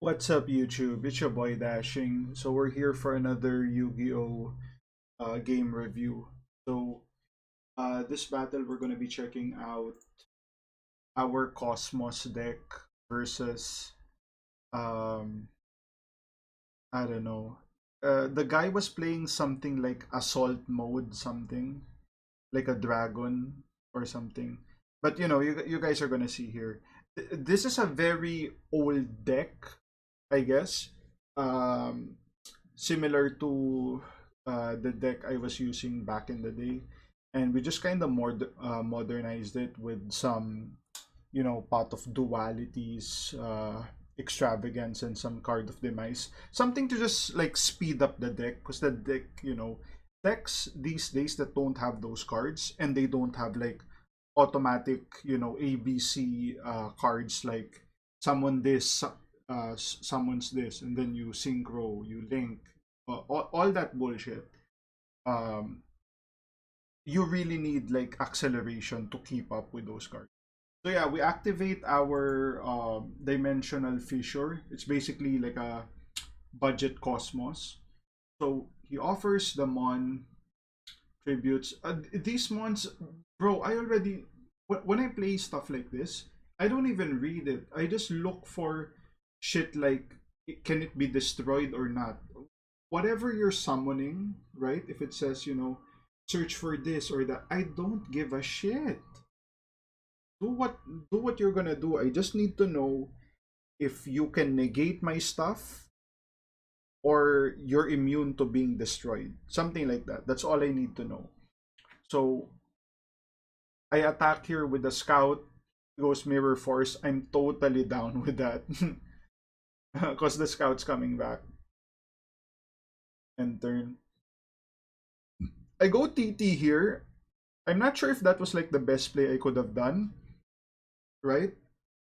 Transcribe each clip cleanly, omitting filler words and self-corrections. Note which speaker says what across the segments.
Speaker 1: What's up, YouTube? It's your boy Dashing. So we're here for another Yu-Gi-Oh game review. This battle we're gonna be checking out our Cosmos deck versus um I don't know. The guy was playing something like Assault Mode, something like a dragon or something. But you guys are gonna see here. This is a very old deck, I guess. Um, Similar to the deck I was using back in the day, and we just kind of modernized it with some, pot of dualities, extravagance, and some card of demise. Something to just like speed up the deck, because the deck, decks these days that don't have those cards and they don't have like automatic, ABC cards like summon this, summons this, and then you synchro, you link, all that bullshit. Um, you really need like acceleration to keep up with those cards. So yeah, we activate our dimensional fissure. It's basically like a budget cosmos. So he offers the mon tributes. These mons, bro. I already when I play stuff like this, I don't even read it. I just look for shit like can it be destroyed or not. Whatever you're summoning, right? If it says search for this or that, I don't give a shit. Do what do what you're gonna do. I just need to know if you can negate my stuff or you're immune to being destroyed. Something like that. That's all I need to know. So I attack here with the scout. Goes mirror force. I'm totally down with that. Because the scout's coming back. And turn. I go TT here. I'm not sure if that was like the best play I could have done, right?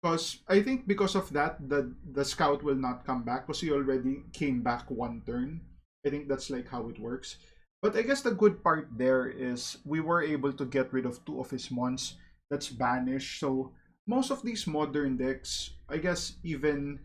Speaker 1: Because I think because of that, the scout will not come back because he already came back one turn. I think that's like how it works. But I guess the good part there is we were able to get rid of two of his mons that's banished. So most of these modern decks, I guess even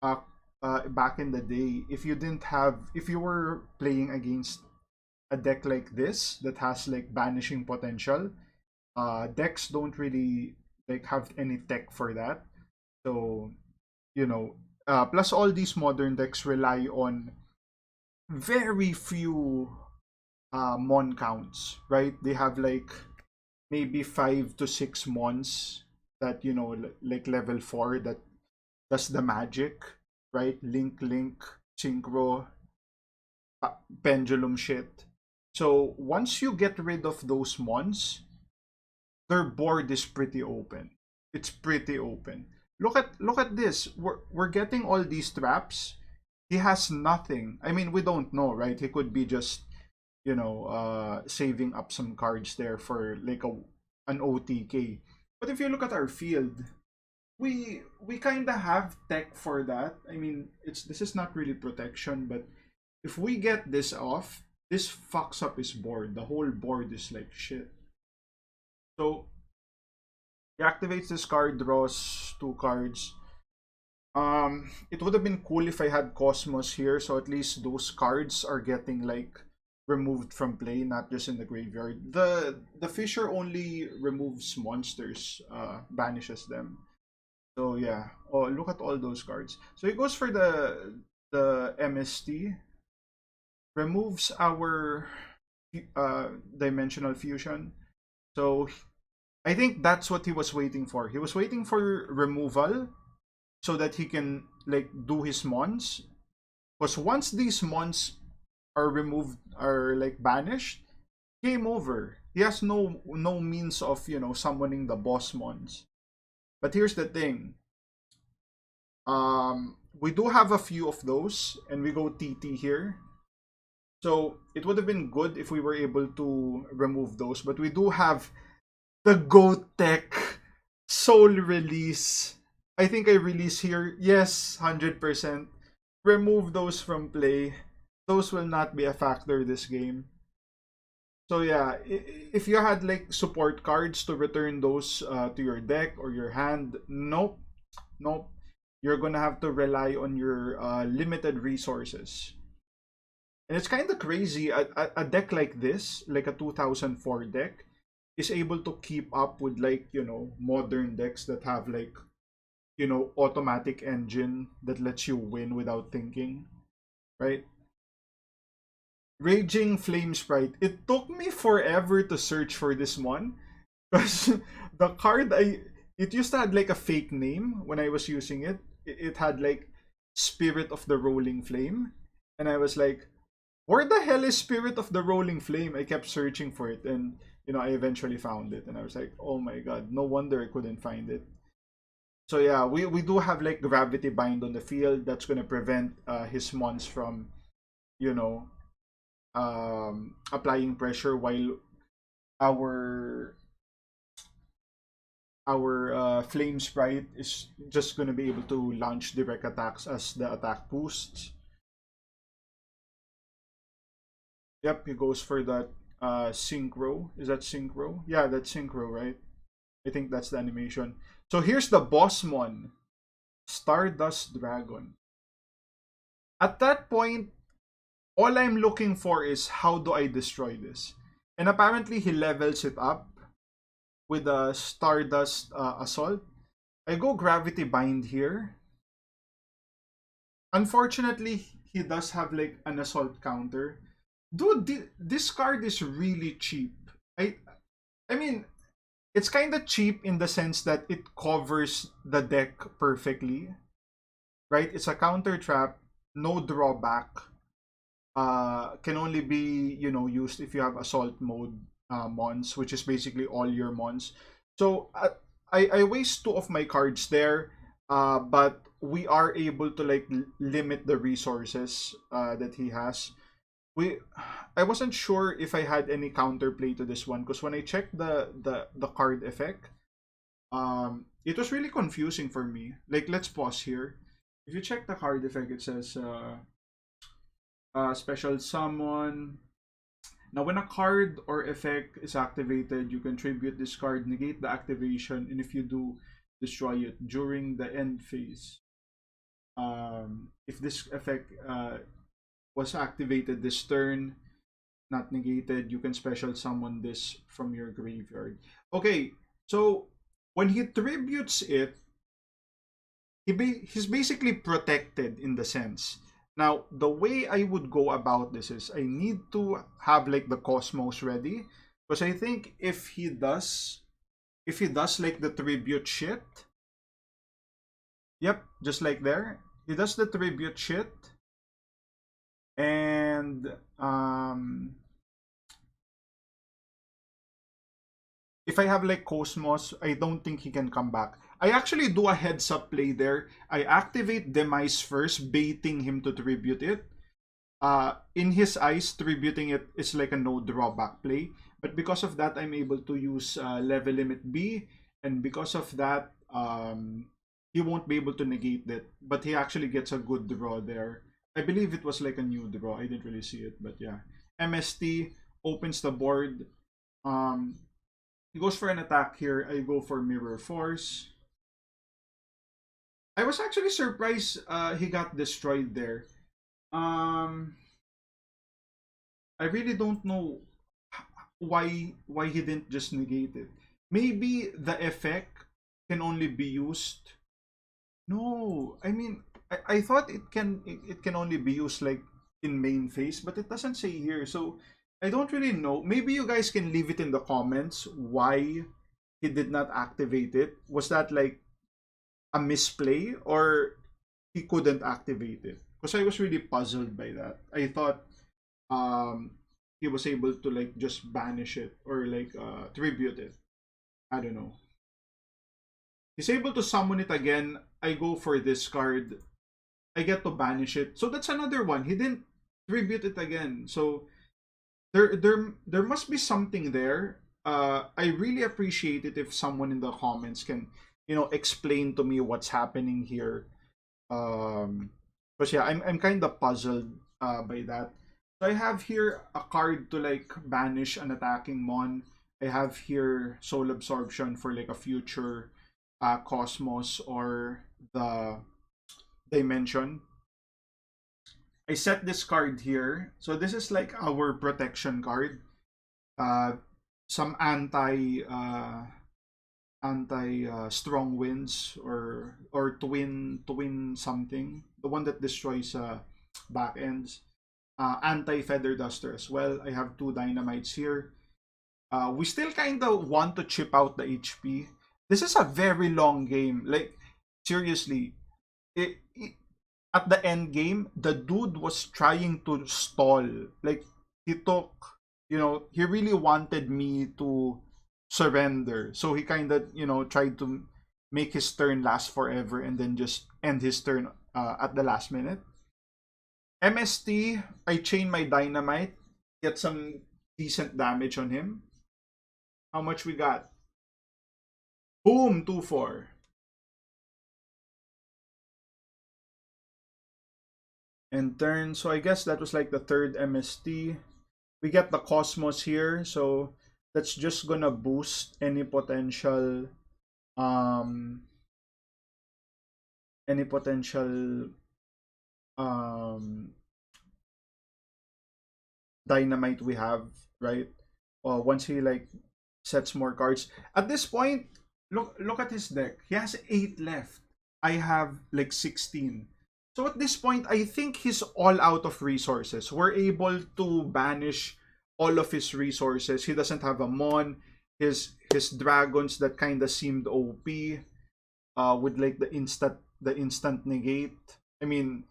Speaker 1: uh, back in the day, if you were playing against a deck like this that has like banishing potential, decks don't really like have any tech for that. So you know, plus all these modern decks rely on very few mon counts, right? They have like maybe 5 to 6 mons that like level 4 that does the magic, right? Link, synchro, pendulum shit. So once you get rid of those mons, their board is pretty open. It's pretty open. Look at this. We're getting all these traps. He has nothing. I mean, we don't know, right? He could be just saving up some cards there for like an OTK. But if you look at our field, we kind of have tech for that. I mean, it's this is not really protection, but if we get this off, this fucks up his board. The whole board is like shit. So he activates this card, draws 2 cards. It would have been cool if I had Cosmos here, so at least those cards are getting like removed from play, not just in the graveyard. The Fisher only removes monsters, banishes them. So yeah. Oh, look at all those cards. So he goes for the MST, removes our dimensional fusion. So I think that's what he was waiting for. He was waiting for removal so that he can like do his mons. Because once these mons are removed, are like banished, game over. He has no means of summoning the boss mons. But here's the thing. We do have a few of those, and we go TT here. So it would have been good if we were able to remove those, but we do have the Go Tech Soul release. I think I release here. Yes, 100%. Remove those from play. Those will not be a factor this game. So yeah, if you had like support cards to return those to your deck or your hand, nope, nope. you're gonna have to rely on your limited resources. And it's kind of crazy. A deck like this, like a 2004 deck, is able to keep up with, like, modern decks that have, like, automatic engine that lets you win without thinking, right? Raging Flame Sprite. It took me forever to search for this one because the card it used to have like a fake name when I was using it. It had like Spirit of the Rolling Flame, and I was like, where the hell is Spirit of the Rolling Flame? I kept searching for it, and I eventually found it, and I was like, oh my god, no wonder I couldn't find it. So yeah, we do have like Gravity Bind on the field. That's gonna prevent his mons from, you know, applying pressure, while our Flame Sprite is just gonna be able to launch direct attacks as the attack boosts. Yep, he goes for that Synchro. Is that Synchro? Yeah, that's Synchro, right? I think that's the animation. So here's the boss mon, Stardust Dragon. At that point, all I'm looking for is how do I destroy this? And apparently he levels it up with a Stardust Assault. I go Gravity Bind here. Unfortunately, he does have like an Assault counter. Dude, this card is really cheap. I mean, it's kind of cheap in the sense that it covers the deck perfectly, right? It's a counter trap, no drawback. Can only be used if you have assault mode mons, which is basically all your mons. So I waste two of my cards there, but we are able to like limit the resources that he has. we I wasn't sure if I had any counterplay to this one, because when I checked the card effect, it was really confusing for me. Like, let's pause here. If you check the card effect, it says special summon. Now, when a card or effect is activated, you contribute this card, negate the activation, and if you do, destroy it during the end phase. If this effect was activated this turn, not negated, you can special summon this from your graveyard. Okay, so when he tributes it, he's basically protected in the sense. Now, the way I would go about this is I need to have like the Cosmos ready, because I think if he does like the tribute shit, yep, just like there, he does the tribute shit, and if I have like Cosmos, I don't think he can come back. I actually do a heads up play there. I activate Demise first, baiting him to tribute it. In his eyes, tributing it is like a no drawback play. But because of that, I'm able to use level limit B. And because of that, he won't be able to negate that. But he actually gets a good draw there. I believe it was like a new draw. I didn't really see it, but yeah. MST opens the board. He goes for an attack here. I go for Mirror Force. I was actually surprised he got destroyed there. I really don't know why he didn't just negate it. Maybe the effect can only be used. No, I mean, I thought it can only be used like in main phase, but it doesn't say here. So I don't really know. Maybe you guys can leave it in the comments why he did not activate it. Was that like a misplay, or he couldn't activate it? Because I was really puzzled by that. I thought um he was able to like just banish it or like tribute it. I don't know. He's able to summon it again. I go for this card. I get to banish it. So that's another one. He didn't tribute it again. So there must be something there. I really appreciate it if someone in the comments can explain to me what's happening here. But yeah, I'm kind of puzzled by that. So I have here a card to like banish an attacking mon. I have here Soul Absorption for like a future Cosmos or the dimension. I set this card here. So this is like our protection card. Uh, some anti strong winds, or twin something. The one that destroys back ends. Anti feather duster as well. I have two dynamites here. We still kind of want to chip out the HP. This is a very long game. Like, seriously, at the end game, the dude was trying to stall. Like, he took, he really wanted me to surrender. So he kind of, tried to make his turn last forever and then just end his turn at the last minute. MST, I chain my dynamite, get some decent damage on him. How much we got? Boom, 2-4. And turn. So I guess that was like the third MST. We get the Cosmos here, so that's just gonna boost um any potential um dynamite we have, right? Once he like sets more cards. At this point, look at his deck. He has 8 left. I have like 16. So at this point, I think he's all out of resources. We're able to banish all of his resources. He doesn't have a Mon. His dragons that kind of seemed OP, with like the instant negate. I mean,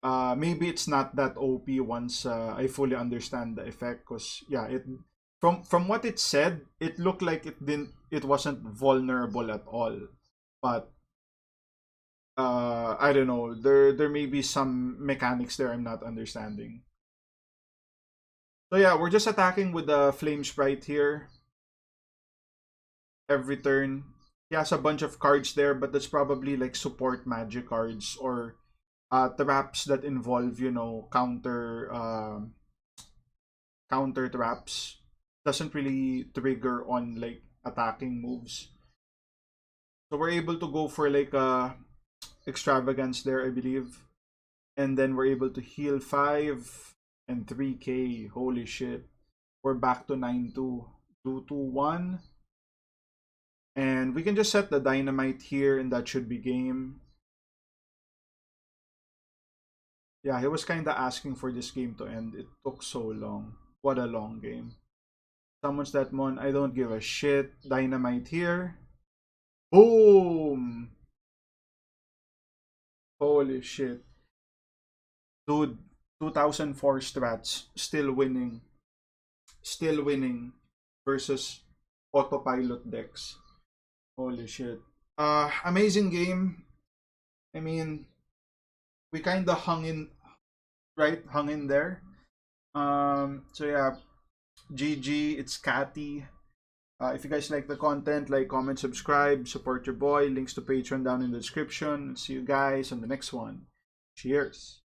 Speaker 1: maybe it's not that OP once I fully understand the effect. Cause yeah, it from what it said, it looked like it wasn't vulnerable at all. But I don't know. There may be some mechanics there I'm not understanding. So yeah, we're just attacking with the flame sprite here every turn. He has a bunch of cards there, but that's probably like support magic cards, or traps that involve, counter traps. Doesn't really trigger on like attacking moves. So we're able to go for like a extravagance there, I believe. And then we're able to heal 5 and 3k. Holy shit. We're back to 9-2. 2-2-1. And we can just set the dynamite here, and that should be game. Yeah, he was kind of asking for this game to end. It took so long. What a long game. Summons that mon. I don't give a shit. Dynamite here. Boom! Holy shit. Dude, 2004 strats. Still winning. Still winning versus autopilot decks. Holy shit. Amazing game. I mean, we kind of hung in, right? Hung in there. So yeah, GG, it's Catty. If you guys like the content, like, comment, subscribe, support your boy. Links to Patreon down in the description. See you guys on the next one. Cheers.